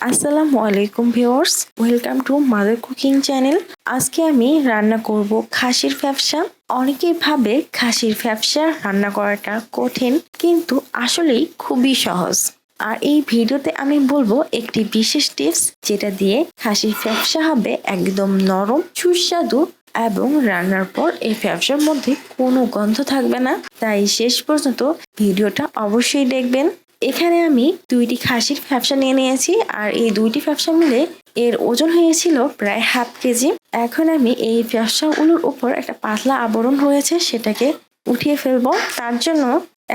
আসসালামু আলাইকুম viewers, welcome to mother cooking channel. আজকে আমি রান্না করব খাসির ফ্যাপসা। অনেকেই ভাবে খাসির ফ্যাপসা রান্না করাটা কঠিন, কিন্তু আসলেই খুবই সহজ। আর এই ভিডিওতে আমি বলবো একটি বিশেষ টিপস, যেটা দিয়ে খাসির ফ্যাপসা হবে একদম নরম, সুস্বাদু এবং রান্নার পর এই ফ্যাপসার মধ্যে কোনো গন্ধ থাকবে না। তাই শেষ পর্যন্ত ভিডিওটা অবশ্যই দেখবেন। এখানে আমি 2টি খাসির ফ্যাপসা নিয়ে নিয়েছি, আর এই 2টি ফ্যাপসা মিলে এর ওজন হয়েছিল প্রায় হাফ কেজি। এখন আমি এই ফ্যাপসাগুলোর উপর একটা পাতলা আবরণ হয়েছে, সেটাকে উঠিয়ে ফেলবো। তার জন্য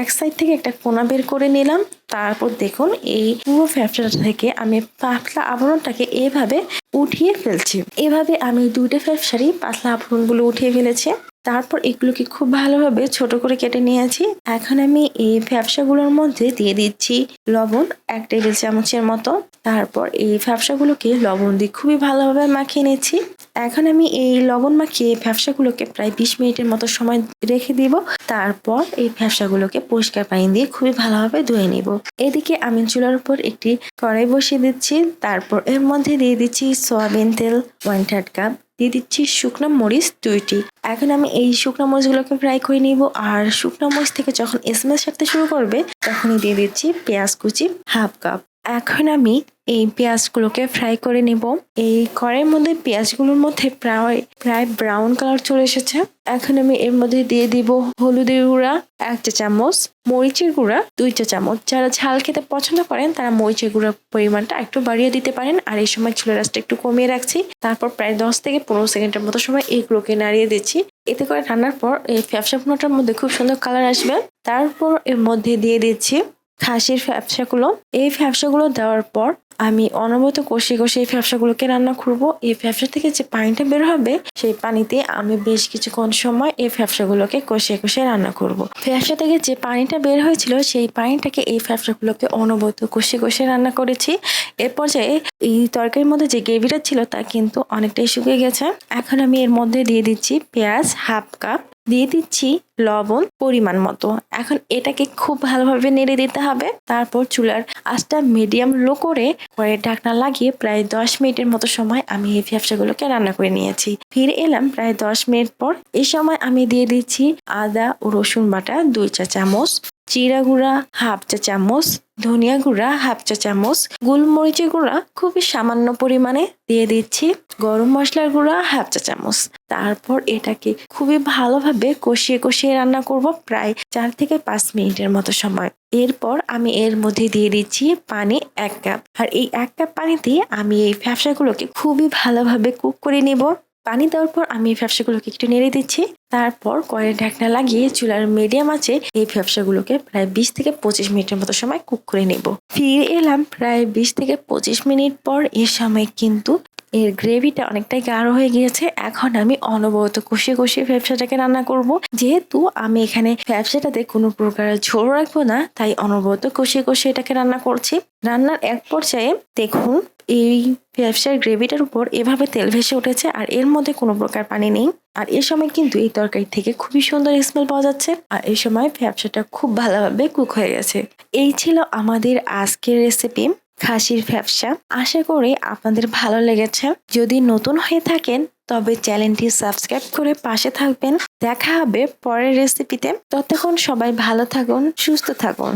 এক সাইড থেকে একটা কোনা বের করে নিলাম। তারপর দেখুন, এই পুরো ফ্যাপসাটা থেকে আমি পাতলা আবরণটাকে এভাবে উঠিয়ে ফেলছি। এভাবে আমি 2টা ফ্যাপসারই পাতলা আবরণগুলো উঠিয়ে ফেলেছি। তারপর এগুলোকে খুব ভালোভাবে ছোট করে কেটে নিয়েছি। এখন আমি এই ফ্যাপসাগুলোর মধ্যে দিয়ে দিচ্ছি লবণ 1 টেবিল চামচের মতো। তারপর এই ফ্যাপসাগুলোকে লবণ দিয়ে খুবই ভালোভাবে মাখিয়ে নিচ্ছি। এখন আমি এই লবণ মাখিয়ে ফ্যাপসাগুলোকে প্রায় 20 মিনিটের মতো সময় রেখে দিব। তারপর এই ফ্যাপসাগুলোকে পরিষ্কার পানি দিয়ে খুবই ভালোভাবে ধুয়ে নিব। এদিকে আমি চুলার উপর একটি কড়াই বসিয়ে দিচ্ছি। তারপর এর মধ্যে দিয়ে দিচ্ছি সয়াবিন তেল 1/3 কাপ, দিয়ে দিচ্ছি শুকনো মরিচ 2টি। এখন আমি এই শুকনো মরিচগুলোকে ফ্রাই করে নিব। আর শুকনো মরিচ থেকে যখন স্মেল ছাড়তে শুরু করবে, তখনই দিয়ে দিচ্ছি পেঁয়াজ কুচি 1/2 কাপ। এখন আমি এই পেঁয়াজগুলোকে ফ্রাই করে নিব। এই কড়াইয়ের মধ্যে পেঁয়াজগুলোর মধ্যে প্রায় ব্রাউন কালার চলে এসেছে। এখন আমি এর মধ্যে দিয়ে দিব হলুদের গুঁড়া 1 চা চামচ, মরিচের গুঁড়া 2 চা চামচ। যারা ঝাল খেতে পছন্দ করেন তারা মরিচের গুঁড়ার পরিমাণটা একটু বাড়িয়ে দিতে পারেন। আর এই সময় চুলার আঁচটা একটু কমিয়ে রাখছি। তারপর প্রায় 10 থেকে 15 সেকেন্ডের মতো সময় এইগুলোকে নাড়িয়ে দিচ্ছি। এতে করে রান্নার পর এই ফ্যাপসা ভুনাটার মধ্যে খুব সুন্দর কালার আসবে। তারপর এর মধ্যে দিয়ে দিচ্ছি খাসির ফ্যাপসাগুলো। এই ফ্যাপসাগুলো দেওয়ার পর আমি অনবরত কষিয়ে কষিয়ে এই ফ্যাপসাগুলোকে রান্না করব। এই ফ্যাপসা থেকে যে পানিটা বের হবে, সেই পানিতে আমি বেশ কিছুক্ষণ সময় এই ফ্যাপসাগুলোকে কষিয়ে কষিয়ে রান্না করব। ফ্যাপসা থেকে যে পানিটা বের হয়েছিল, সেই পানিটাকে এই ফ্যাপসাগুলোকে অনবরত কষিয়ে কষিয়ে রান্না করেছি। এর পর্যায়ে এই তরকারির মধ্যে যে গ্রেভিটা ছিল, তা কিন্তু অনেকটাই শুকিয়ে গেছে। এখন আমি এর মধ্যে দিয়ে দিচ্ছি পেঁয়াজ 1/2 কাপ, দিয়ে দিচ্ছি লবণ পরিমাণ মতো। এখন এটাকে খুব ভালোভাবে নেড়ে দিতে হবে। তারপর চুলার আঁচটা মিডিয়াম লো করে ঢাকনা লাগিয়ে প্রায় 10 মিনিটের মতো সময় আমি এই ফ্যাপসাগুলোকে রান্না করে নিয়েছি। ফিরে এলাম প্রায় 10 মিনিট পর। এই সময় আমি দিয়ে দিচ্ছি আদা ও রসুন বাটা 2 চা চামচ, জিরা গুঁড়া 1/2 চা চামচ, ধনিয়া গুঁড়া 1/2 চা চামচ, গোলমরিচের গুঁড়া খুবই সামান্য পরিমাণে দিয়ে দিচ্ছি, গরম মশলার গুঁড়া 1/2 চা চামচ। তারপর এটাকে খুবই ভালোভাবে কষিয়ে কষিয়ে রান্না করব প্রায় 4 থেকে 5 মিনিটের মতো সময়। এরপর আমি এর মধ্যে দিয়ে দিচ্ছি পানি 1 কাপ। আর এই 1 কাপ পানিতে আমি এই ফ্যাপসাগুলোকে খুবই ভালোভাবে কুক করে নেব। পানি দেওয়ার পর আমি এই ফ্যাপসাগুলোকে একটু নেড়ে দিচ্ছি। তারপর কড়াইয়ের ঢাকনা লাগিয়ে চুলার মিডিয়াম আঁচে এই ফ্যাপসাগুলোকে প্রায় 20 থেকে 25 মিনিটের মতো সময় কুক করে নেব। ফিরে এলাম প্রায় 20 থেকে 25 মিনিট পর। এর সময় কিন্তু এর গ্রেভিটা অনেকটাই গাঢ় হয়ে গিয়েছে। এখন আমি অনবরত কষিয়ে কষিয়ে ফ্যাপসাটাকে রান্না করব। যেহেতু আমি এখানে ফ্যাপসাটাতে কোনো প্রকার ঝোল রাখবো না, তাই অনবরত কষিয়ে কষিয়ে এটাকে রান্না করছি। রান্নার এক পর্যায়ে দেখুন, এই ফ্যাপসার গ্রেভিটার উপর এভাবে তেল ভেসে উঠেছে, আর এর মধ্যে কোনো প্রকার পানি নেই। আর এর সময় কিন্তু এই তরকারি থেকে খুবই সুন্দর স্মেল পাওয়া যাচ্ছে। আর এই সময় ফ্যাপসাটা খুব ভালোভাবে কুক হয়ে গেছে। এই ছিল আমাদের আজকের রেসিপি, খাসির ফ্যাপসা। আশা করি আপনাদের ভালো লেগেছে। যদি নতুন হয়ে থাকেন, তবে চ্যানেলটি সাবস্ক্রাইব করে পাশে থাকবেন। দেখা হবে পরের রেসিপিতে। ততক্ষণ সবাই ভালো থাকুন, সুস্থ থাকুন।